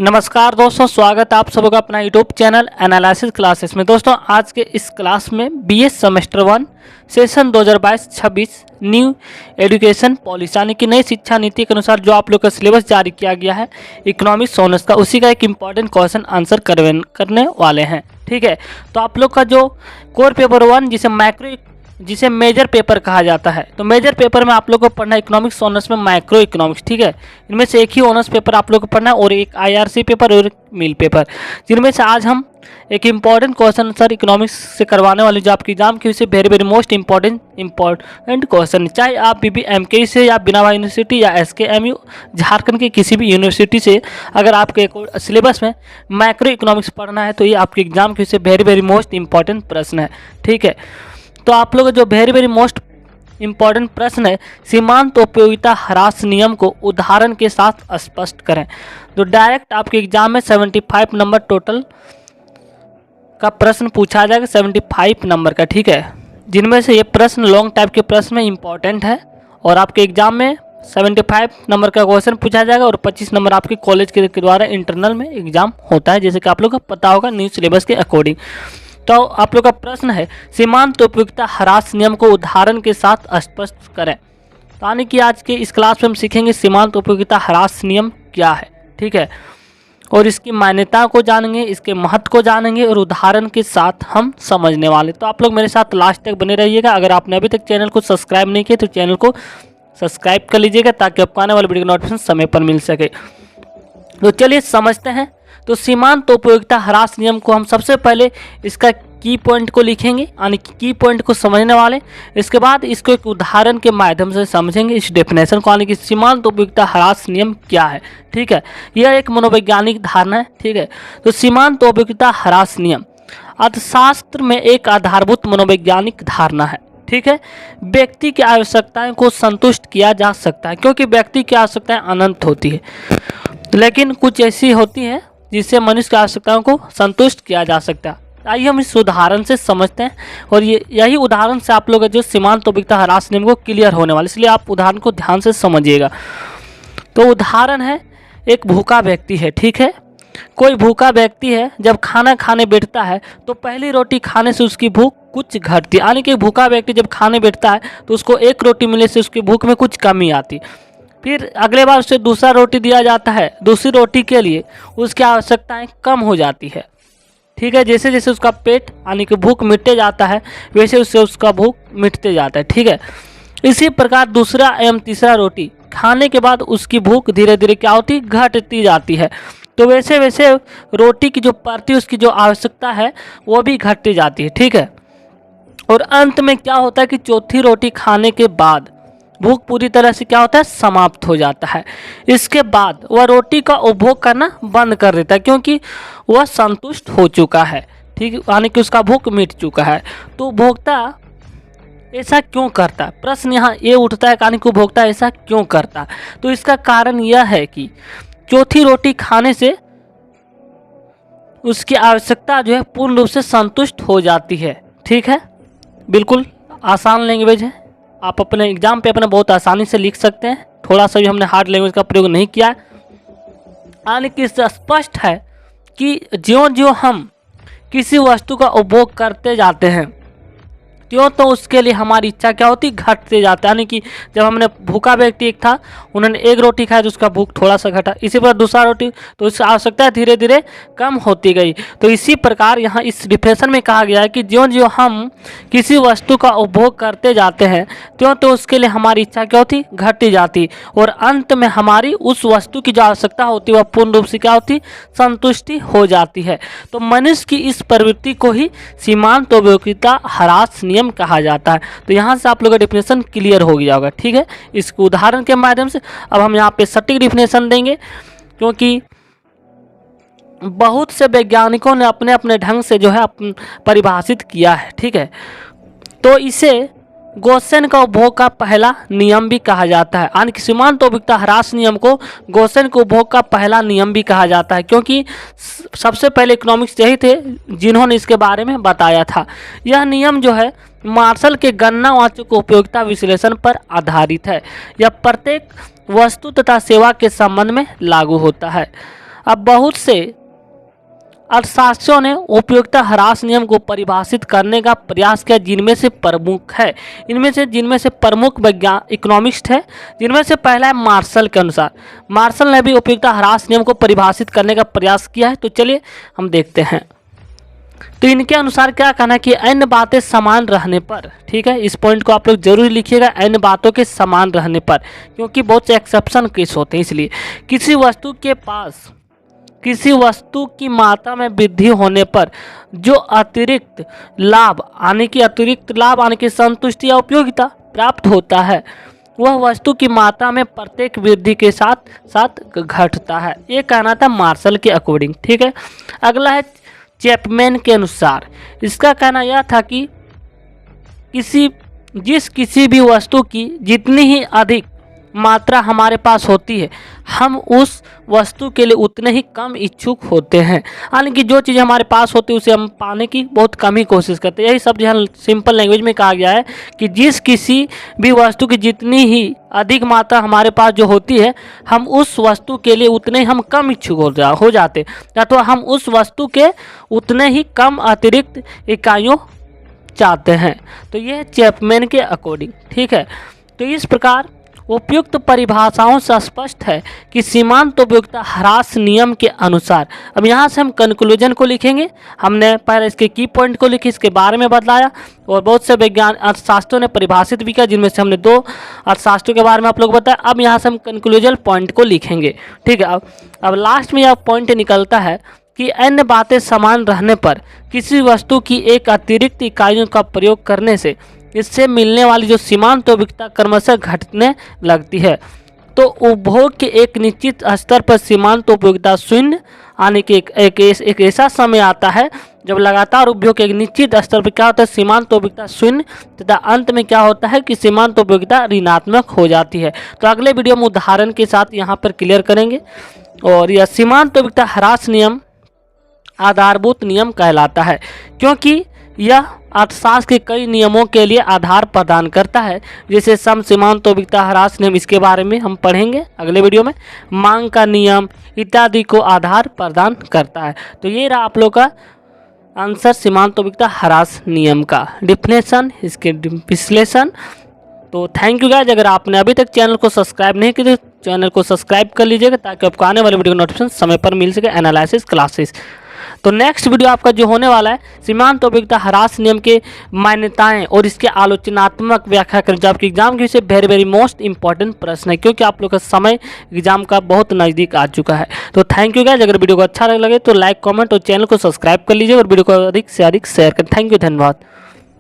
नमस्कार दोस्तों, स्वागत है आप सबका अपना यूट्यूब चैनल एनालिसिस क्लासेस में। दोस्तों आज के इस क्लास में BS semester 1 session 2022-26 new education policy यानी कि नई शिक्षा नीति के अनुसार जो आप लोग का सिलेबस जारी किया गया है इकोनॉमिक्स ऑनर्स का, उसी का एक इम्पॉर्टेंट क्वेश्चन आंसर करने वाले हैं। ठीक है, तो आप लोग का जो कोर पेपर 1 जिसे मेजर पेपर कहा जाता है, तो मेजर पेपर में आप लोग को पढ़ना है इकोनॉमिक्स ऑनर्स में माइक्रो इकोनॉमिक्स। ठीक है, इनमें से एक ही ऑनर्स पेपर आप लोग को पढ़ना है और एक आईआरसी पेपर और एक मील पेपर, जिनमें से आज हम एक इम्पॉर्टेंट क्वेश्चन सर इकोनॉमिक्स से करवाने वाले जो आपके एग्जाम की वजह से वेरी मोस्ट इम्पॉर्टेंट क्वेश्चन, चाहे आप बीबीएमके से या बिना यूनिवर्सिटी या एसकेएमयू झारखंड की किसी भी यूनिवर्सिटी से अगर आपके सिलेबस में माइक्रो इकोनॉमिक्स पढ़ना है तो ये आपके एग्जाम की वजह से वेरी मोस्ट इम्पॉर्टेंट प्रश्न है। ठीक है, तो आप लोग जो वेरी मोस्ट इम्पॉर्टेंट प्रश्न है, सीमांत उपयोगिता ह्रास नियम को उदाहरण के साथ स्पष्ट करें। तो डायरेक्ट आपके एग्जाम में 75 नंबर टोटल का प्रश्न पूछा जाएगा, 75 नंबर का। ठीक है, जिनमें से ये प्रश्न लॉन्ग टाइप के प्रश्न में इम्पॉर्टेंट है और आपके एग्जाम में 75 नंबर का क्वेश्चन पूछा जाएगा और 25 नंबर आपके कॉलेज के द्वारा इंटरनल में एग्जाम होता है, जैसे कि आप लोग को पता होगा न्यू सिलेबस के अकॉर्डिंग। तो आप लोग का प्रश्न है सीमांत उपयोगिता ह्रास नियम को उदाहरण के साथ स्पष्ट करें। यानी कि आज के इस क्लास में हम सीखेंगे सीमांत उपयोगिता ह्रास नियम क्या है। ठीक है, और इसकी मान्यता को जानेंगे, इसके महत्व को जानेंगे और उदाहरण के साथ हम समझने वाले। तो आप लोग मेरे साथ लास्ट तक बने रहिएगा। अगर आपने अभी तक चैनल को सब्सक्राइब नहीं किया तो चैनल को सब्सक्राइब कर लीजिएगा ताकि आपको आने वाले वीडियो का नोटिफिकेशन समय पर मिल सके। तो चलिए समझते हैं। तो सीमांत उपयोगिता ह्रास नियम को हम सबसे पहले इसका की पॉइंट को लिखेंगे, यानी कि की पॉइंट को समझने वाले। इसके बाद इसको एक उदाहरण के माध्यम से समझेंगे इस डेफिनेशन को, यानी कि सीमांत उपयोगिता ह्रास नियम क्या है। ठीक है, यह एक मनोवैज्ञानिक धारणा है। ठीक है, तो सीमांत उपयोगिता ह्रास नियम अर्थशास्त्र में एक आधारभूत मनोवैज्ञानिक धारणा है। ठीक है, व्यक्ति की आवश्यकताएं को संतुष्ट किया जा सकता है, क्योंकि व्यक्ति की आवश्यकताएं अनंत होती है, लेकिन कुछ ऐसी होती हैं जिससे मनुष्य की आवश्यकताओं को संतुष्ट किया जा सकता है। आइए हम इस उदाहरण से समझते हैं और यही उदाहरण से आप लोग जो सीमांत उपयोगिता ह्रास नियम को क्लियर होने वाले, इसलिए आप उदाहरण को ध्यान से समझिएगा। तो उदाहरण है, एक भूखा व्यक्ति है। ठीक है, कोई भूखा व्यक्ति है, जब खाना खाने बैठता है तो पहली रोटी खाने से उसकी भूख कुछ घटती है, यानी कि भूखा व्यक्ति जब खाने बैठता है तो उसको एक रोटी मिलने से उसकी भूख में कुछ कमी आती। फिर अगले बार उसे दूसरा रोटी दिया जाता है, दूसरी रोटी के लिए उसकी आवश्यकताएं कम हो जाती है। ठीक है, जैसे जैसे उसका पेट यानी कि भूख मिटते जाता है वैसे उससे उसका भूख मिटते जाता है। ठीक है, इसी प्रकार दूसरा एवं तीसरा रोटी खाने के बाद उसकी भूख धीरे धीरे क्या होती, घटती जाती है। तो वैसे वैसे रोटी की जो प्रति उसकी जो आवश्यकता है वो भी घटती जाती है। ठीक है, और अंत में क्या होता है कि चौथी रोटी खाने के बाद भूख पूरी तरह से क्या होता है, समाप्त हो जाता है। इसके बाद वह रोटी का उपभोग करना बंद कर देता है, क्योंकि वह संतुष्ट हो चुका है। ठीक, यानी कि उसका भूख मिट चुका है। तो उपभोक्ता ऐसा क्यों करता है, प्रश्न यहाँ ये उठता है, यानी कि उपभोक्ता ऐसा क्यों करता है। तो इसका कारण यह है कि चौथी रोटी खाने से उसकी आवश्यकता जो है पूर्ण रूप से संतुष्ट हो जाती है। ठीक है, बिल्कुल आसान लैंग्वेज है, आप अपने एग्जाम पे अपने बहुत आसानी से लिख सकते हैं, थोड़ा सा भी हमने हार्ड लैंग्वेज का प्रयोग नहीं किया है। यानी कि इससे स्पष्ट है कि ज्यों-ज्यों हम किसी वस्तु का उपभोग करते जाते हैं त्यों तो उसके लिए हमारी इच्छा क्या होती, घटते जाता है। यानी कि जब हमने भूखा व्यक्ति एक था, उन्होंने एक रोटी खाया तो उसका भूख थोड़ा सा घटा, इसी प्रकार दूसरा रोटी, तो उसकी आवश्यकता धीरे धीरे कम होती गई। तो इसी प्रकार यहाँ इस डिफिनेशन में कहा गया है कि ज्यों ज्यों हम किसी वस्तु का उपभोग करते जाते हैं त्यों तो उसके लिए हमारी इच्छा क्या होती, घटती जाती, और अंत में हमारी उस वस्तु की जो आवश्यकता होती है वह पूर्ण रूप से क्या होती, संतुष्टि हो जाती है। तो मनुष्य की इस प्रवृत्ति को ही सीमांत उपयोगिता ह्रास नियम कहा जाता है। तो यहाँ से आप लोगों का डेफिनेशन क्लियर हो गया होगा। ठीक है, इस उदाहरण के माध्यम से अब हम यहाँ पे सटीक डेफिनेशन देंगे, क्योंकि बहुत से वैज्ञानिकों ने अपने अपने ढंग से जो है परिभाषित किया है। ठीक है, तो इसे गोसेन का उपभोग का पहला नियम भी कहा जाता है, यानी कि सीमांत उपयोगिता ह्रास नियम को गोसेन के उपभोग का पहला नियम भी कहा जाता है, क्योंकि सबसे पहले इकोनॉमिक्स यही थे जिन्होंने इसके बारे में बताया था। यह नियम जो है मार्शल के गणनावाचक उपयोगिता विश्लेषण पर आधारित है। यह प्रत्येक वस्तु तथा सेवा के संबंध में लागू होता है। अब बहुत से अर्थशास्त्रियों ने उपयोगिता ह्रास नियम को परिभाषित करने का प्रयास किया, जिनमें से प्रमुख वैज्ञानिक इकोनॉमिस्ट है, जिनमें से पहला है मार्शल के अनुसार। मार्शल ने भी उपयोगिता ह्रास नियम को परिभाषित करने का प्रयास किया है। तो चलिए हम देखते हैं। तो इनके अनुसार क्या कहना है कि अन्य बातें समान रहने पर, ठीक है, इस पॉइंट को आप लोग जरूर लिखिएगा, अन्य बातों के समान रहने पर, क्योंकि बहुत से एक्सेप्शन केस होते हैं। इसलिए किसी वस्तु की मात्रा में वृद्धि होने पर जो अतिरिक्त लाभ आने की संतुष्टि या उपयोगिता प्राप्त होता है, वह वस्तु की मात्रा में प्रत्येक वृद्धि के साथ साथ घटता है। ये कहना था मार्शल के अकॉर्डिंग, ठीक है। अगला है चैपमैन के अनुसार। इसका कहना यह था कि किसी भी वस्तु की जितनी ही अधिक मात्रा हमारे पास होती है, हम उस वस्तु के लिए उतने ही कम इच्छुक होते हैं। यानी कि जो चीज़ हमारे पास होती है उसे हम पाने की बहुत कम ही कोशिश करते हैं। यही सब यहाँ सिंपल लैंग्वेज में कहा गया है कि किसी भी वस्तु की जितनी ही अधिक मात्रा हमारे पास जो होती है, हम उस वस्तु के लिए उतने हम कम इच्छुक हो जाते, या तो हम उस वस्तु के उतने ही कम अतिरिक्त इकाइयों चाहते हैं। तो यह चैपमैन के अकॉर्डिंग, ठीक है। तो इस प्रकार उपयुक्त परिभाषाओं से स्पष्ट है कि सीमांत उपयोगिता ह्रास नियम के अनुसार। अब यहाँ से हम कंक्लूजन को लिखेंगे। हमने पहले इसके की पॉइंट को लिखे, इसके बारे में बताया, और बहुत से वैज्ञानिक अर्थशास्त्रों ने परिभाषित भी किया, जिनमें से हमने 2 अर्थशास्त्रों के बारे में आप लोग बताया। अब यहाँ से हम कंक्लूजन पॉइंट को लिखेंगे, ठीक है। अब लास्ट में यह पॉइंट निकलता है कि अन्य बातें समान रहने पर किसी वस्तु की एक अतिरिक्त इकाइयों का प्रयोग करने से इससे मिलने वाली जो सीमांत उपयोगिता क्रमशः घटने लगती है। तो उपभोग के एक निश्चित स्तर पर सीमांत उपयोगिता शून्य आने के एक ऐसा समय आता है जब लगातार उपभोग के एक निश्चित स्तर पर क्या होता है, सीमांत उपयोगिता शून्य, तथा अंत में क्या होता है कि सीमांत उपयोगिता ऋणात्मक हो जाती है। तो अगले वीडियो में उदाहरण के साथ यहाँ पर क्लियर करेंगे। और यह सीमांत उपयोगिता ह्रास नियम आधारभूत नियम कहलाता है, क्योंकि यह अर्थशास्त्र के कई नियमों के लिए आधार प्रदान करता है, जैसे सम सीमांत उपयोगिता ह्रास नियम, इसके बारे में हम पढ़ेंगे अगले वीडियो में, मांग का नियम इत्यादि को आधार प्रदान करता है। तो ये रहा आप लोग का आंसर सीमांत उपयोगिता ह्रास नियम का डिफिनेशन, इसके विश्लेषण। तो थैंक यू गाइस। अगर आपने अभी तक चैनल को सब्सक्राइब नहीं किया तो चैनल को सब्सक्राइब कर लीजिएगा, ताकि आपको आने वाले वीडियो का नोटिफिकेशन समय पर मिल सके, एनालिसिस क्लासेस। तो नेक्स्ट वीडियो आपका जो होने वाला है सीमांत उपयोगिता ह्रास नियम के मान्यताएं और इसके आलोचनात्मक व्याख्या करें, जो आपके एग्जाम के विषय वेरी मोस्ट इंपॉर्टेंट प्रश्न है, क्योंकि आप लोग का समय एग्जाम का बहुत नज़दीक आ चुका है। तो थैंक यू गाइस। अगर वीडियो को अच्छा लगे तो लाइक, कमेंट और चैनल को सब्सक्राइब कर लीजिए, और वीडियो को अधिक से अधिक शेयर करें। थैंक यू, धन्यवाद।